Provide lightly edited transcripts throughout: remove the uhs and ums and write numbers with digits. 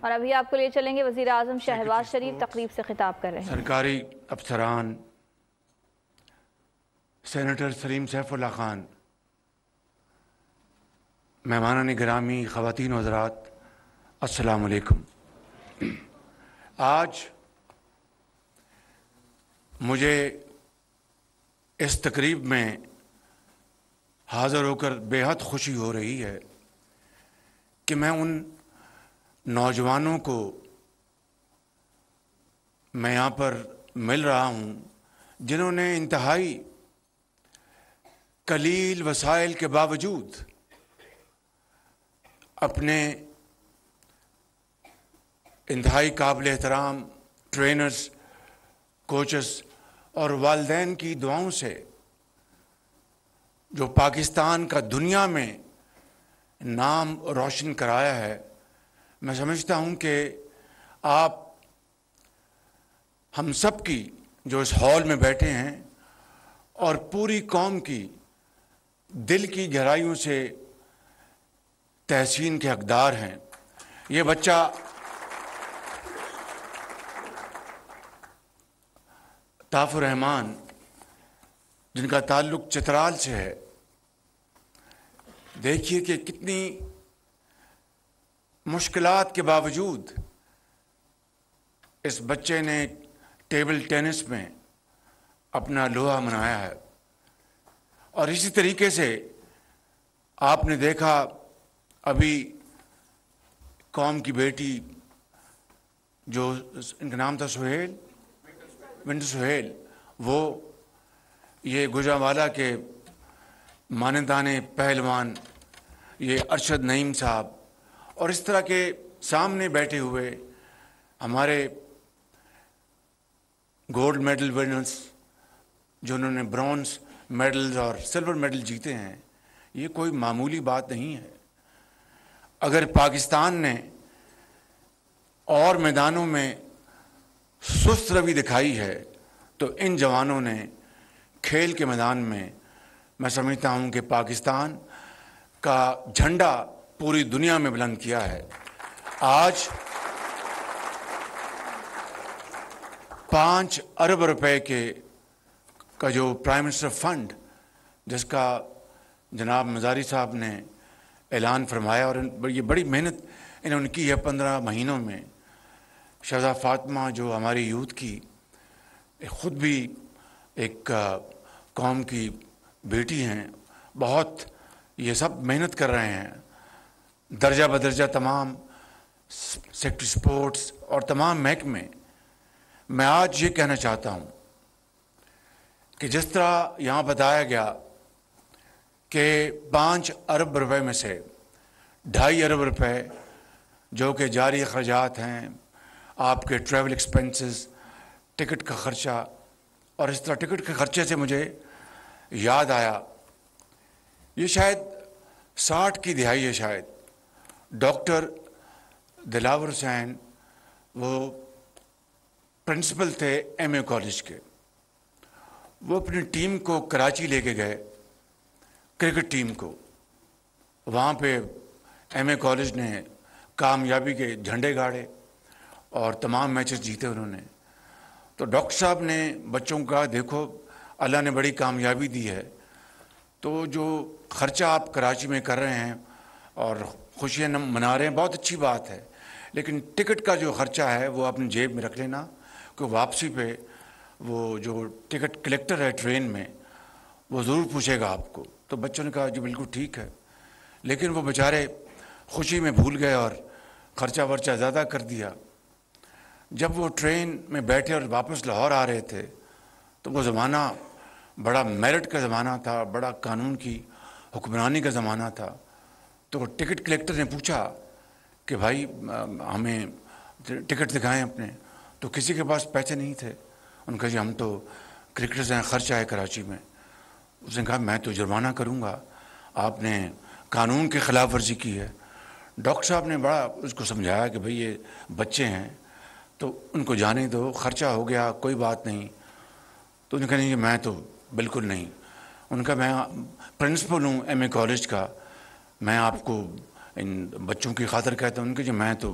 اور ابھی آپ کو لے چلیں گے وزیر اعظم شہباز شریف تقریب سے خطاب کر رہے ہیں۔ سرکاری افسران، سینیٹر سلیم سیف اللہ خان، مہمانان گرامی، خواتین و حضرات، السلام علیکم۔ آج مجھے اس تقریب میں حاضر ہو کر بے حد خوشی ہو رہی ہے کہ میں ان نوجوانوں کو میں یہاں پر مل رہا ہوں جنہوں نے انتہائی قلیل وسائل کے باوجود اپنے انتہائی قابل احترام ٹرینرز، کوچز اور والدین کی دعاؤں سے جو پاکستان کا دنیا میں نام روشن کرایا ہے۔ میں سمجھتا ہوں کہ آپ ہم سب کی جو اس ہال میں بیٹھے ہیں اور پوری قوم کی دل کی گہرائیوں سے تحسین کے حقدار ہیں۔ یہ بچہ طاف الرحمان، جن کا تعلق چترال سے ہے، دیکھیے کہ کتنی مشکلات کے باوجود اس بچے نے ٹیبل ٹینس میں اپنا لوہا منایا ہے۔ اور اسی طریقے سے آپ نے دیکھا ابھی قوم کی بیٹی جو ان کا نام تھا سہیل، ونٹر سہیل، وہ یہ گوجرانوالہ کے ماندانے پہلوان یہ ارشد نعیم صاحب اور اس طرح کے سامنے بیٹھے ہوئے ہمارے گولڈ میڈل ونرز جنہوں نے برونز میڈلز اور سلور میڈل جیتے ہیں، یہ کوئی معمولی بات نہیں ہے۔ اگر پاکستان نے اور میدانوں میں سست روی دکھائی ہے تو ان جوانوں نے کھیل کے میدان میں سمجھتا ہوں کہ پاکستان کا جھنڈا پوری دنیا میں بلند کیا ہے۔ آج 5 ارب روپے کا جو پرائم منسٹر فنڈ جس کا جناب مزاری صاحب نے اعلان فرمایا، اور یہ بڑی محنت انہوں نے کی ہے 15 مہینوں میں۔ شہزاد فاطمہ جو ہماری یوتھ کی خود بھی ایک قوم کی بیٹی ہیں، بہت یہ سب محنت کر رہے ہیں، درجہ بدرجہ تمام سیکٹر سپورٹس اور تمام محکمے۔ میں آج یہ کہنا چاہتا ہوں کہ جس طرح یہاں بتایا گیا کہ 5 ارب روپے میں سے 2.5 ارب روپے جو کہ جاری اخراجات ہیں، آپ کے ٹریول ایکسپنسز، ٹکٹ کا خرچہ، اور اس طرح ٹکٹ کے خرچے سے مجھے یاد آیا، یہ شاید 60 کی دہائی ہے، شاید ڈاکٹر دلاور حسین وہ پرنسپل تھے ایم اے کالج کے، وہ اپنی ٹیم کو کراچی لے کے گئے، کرکٹ ٹیم کو۔ وہاں پہ ایم اے کالج نے کامیابی کے جھنڈے گاڑے اور تمام میچز جیتے انہوں نے۔ تو ڈاکٹر صاحب نے بچوں کو کہا دیکھو اللہ نے بڑی کامیابی دی ہے، تو جو خرچہ آپ کراچی میں کر رہے ہیں اور خوشیاں منا رہے ہیں، بہت اچھی بات ہے، لیکن ٹکٹ کا جو خرچہ ہے وہ اپنی جیب میں رکھ لینا، کہ واپسی پہ وہ جو ٹکٹ کلیکٹر ہے ٹرین میں وہ ضرور پوچھے گا آپ کو۔ تو بچوں نے کہا جی بالکل ٹھیک ہے، لیکن وہ بیچارے خوشی میں بھول گئے اور خرچہ ورچہ زیادہ کر دیا۔ جب وہ ٹرین میں بیٹھے اور واپس لاہور آ رہے تھے تو وہ زمانہ بڑا میرٹ کا زمانہ تھا، بڑا قانون کی حکمرانی کا زمانہ تھا۔ تو ٹکٹ کلیکٹر نے پوچھا کہ بھائی ہمیں ٹکٹ دکھائیں اپنے، تو کسی کے پاس پیسے نہیں تھے۔ ان کا جی ہم تو کرکٹرز ہیں، خرچہ ہے کراچی میں۔ اس نے کہا میں تو جرمانہ کروں گا، آپ نے قانون کی خلاف ورزی کی ہے۔ ڈاکٹر صاحب نے بڑا اس کو سمجھایا کہ بھئی یہ بچے ہیں تو ان کو جانے دو، خرچہ ہو گیا کوئی بات نہیں۔ تو انہوں نے کہا نہیں میں تو بالکل نہیں۔ ان کا میں پرنسپل ہوں ایم اے کالج کا، میں آپ کو ان بچوں کی خاطر کہتا ہوں۔ ان کے جو میں تو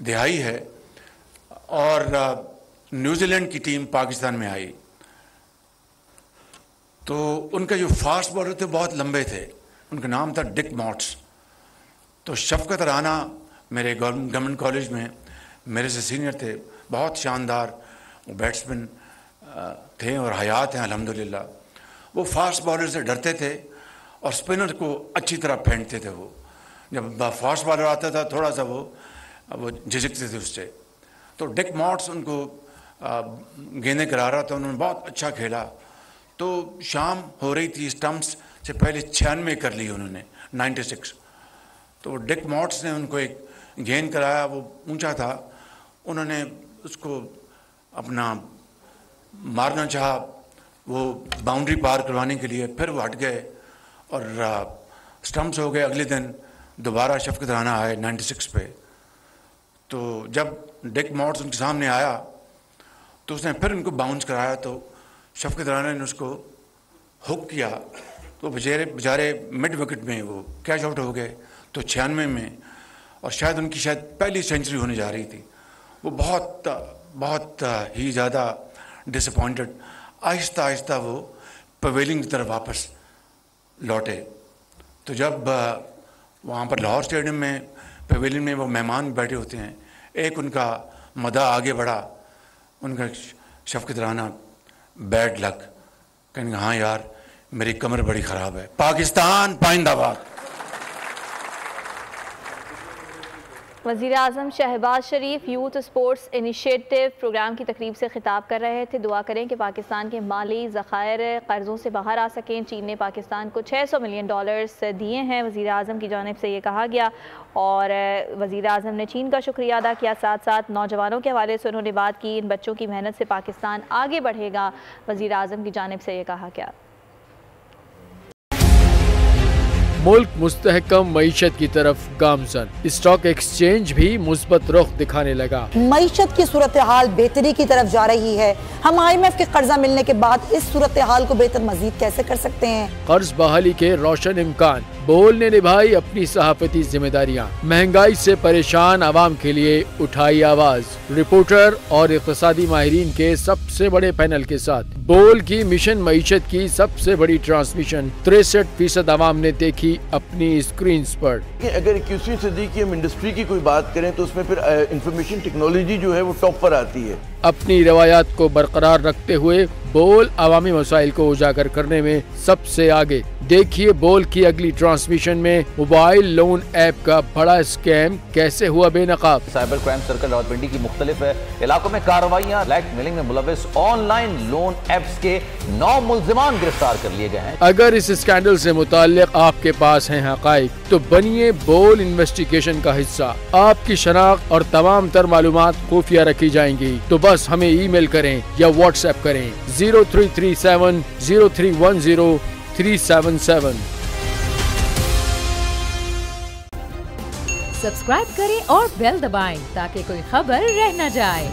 دہائی ہے اور نیوزی لینڈ کی ٹیم پاکستان میں آئی تو ان کا جو فاسٹ بالر تھے بہت لمبے تھے, ان کا نام تھا ڈک مارٹس. تو شفقت رانا میرے گورنمنٹ کالج میں میرے سے سینئر تھے, بہت شاندار وہ بیٹسمین تھے اور حیات ہیں الحمدللہ. وہ فاسٹ بالر سے ڈرتے تھے اور اسپنر کو اچھی طرح پھینکتے تھے. وہ جب فاسٹ بالر آتا تھا تھوڑا سا وہ جھجکتے تھے اس سے. تو ڈک مارٹس ان کو گیندیں کرا رہا تھا, انہوں نے بہت اچھا کھیلا. تو شام ہو رہی تھی, اسٹمپس سے پہلے 96 کر لی انہوں نے, 96. تو ڈک مارٹس نے ان کو ایک گیند کرایا, وہ اونچا تھا, انہوں نے اس کو اپنا مارنا چاہا وہ باؤنڈری پار کروانے کے لیے, پھر وہ ہٹ گئے اور اسٹمپس ہو گئے. اگلے دن دوبارہ شفقت رانا آئے 96 پہ. تو جب ڈک مارٹس ان کے سامنے آیا تو اس نے پھر ان کو باؤنس کرایا, تو شفقت رانا نے اس کو ہک کیا تو بیچارے مڈ وکٹ میں وہ کیچ آؤٹ ہو گئے. تو 96 میں, اور شاید ان کی پہلی سینچری ہونے جا رہی تھی. وہ بہت ہی زیادہ ڈس اپوائنٹڈ. آہستہ آہستہ وہ پویلین کی طرف واپس لوٹے. تو جب وہاں پر لاہور اسٹیڈیم میں پویلین میں وہ مہمان بیٹھے ہوتے ہیں, ایک ان کا مداح آگے بڑھا, ان کا شفقت رانا بیڈ لک, کہیں گے ہاں یار میری کمر بڑی خراب ہے, پاکستان پائندہ باد. وزیراعظم شہباز شریف یوتھ اسپورٹس انیشیٹو پروگرام کی تقریب سے خطاب کر رہے تھے. دعا کریں کہ پاکستان کے مالی ذخائر قرضوں سے باہر آ سکیں. چین نے پاکستان کو $600 ملین دیے ہیں, وزیراعظم کی جانب سے یہ کہا گیا. اور وزیراعظم نے چین کا شکریہ ادا کیا, ساتھ ساتھ نوجوانوں کے حوالے سے انہوں نے بات کی. ان بچوں کی محنت سے پاکستان آگے بڑھے گا, وزیراعظم کی جانب سے یہ کہا گیا. ملک مستحکم معیشت کی طرف گامزن, اسٹاک ایکسچینج بھی مثبت رخ دکھانے لگا. معیشت کی صورتحال بہتری کی طرف جا رہی ہے. ہم IMF کے قرضہ ملنے کے بعد اس صورتحال کو بہتر مزید کیسے کر سکتے ہیں؟ قرض بحالی کے روشن امکان. بول نے نبھائی اپنی صحافتی ذمہ داریاں, مہنگائی سے پریشان عوام کے لیے اٹھائی آواز. رپورٹر اور اقتصادی ماہرین کے سب سے بڑے پینل کے ساتھ بول کی مشن معیشت کی سب سے بڑی ٹرانسمیشن 63% عوام نے دیکھی اپنی اسکرینز پر. اگر 21ویں صدی کی ہم انڈسٹری کی کوئی بات کریں تو اس میں پھر انفارمیشن ٹیکنالوجی جو ہے وہ ٹاپ پر آتی ہے. اپنی روایات کو برقرار رکھتے ہوئے بول عوامی مسائل کو اجاگر کرنے میں سب سے آگے. دیکھیے بول کی اگلی ٹرانسمیشن میں موبائل لون ایپ کا بڑا اسکیم کیسے ہوا بے نقاب. سائبر کرائم سرکل راولپنڈی کی مختلف علاقوں میں کارروائیاں. بلیک میلنگ میں ملوث آن لائن لون ایپس کے 9 ملزمان گرفتار کر لیے گئے ہیں. اگر اس اسکینڈل سے متعلق آپ کے پاس ہیں حقائق تو بنیے بول انویسٹیگیشن کا حصہ. آپ کی شناخت اور تمام تر معلومات خفیہ رکھی جائیں گی, تو بس ہمیں ای میل کریں یا واٹس ایپ کریں 0337 0310 377. سبسکرائب کریں اور بیل دبائیں تاکہ کوئی خبر رہ نہ جائے.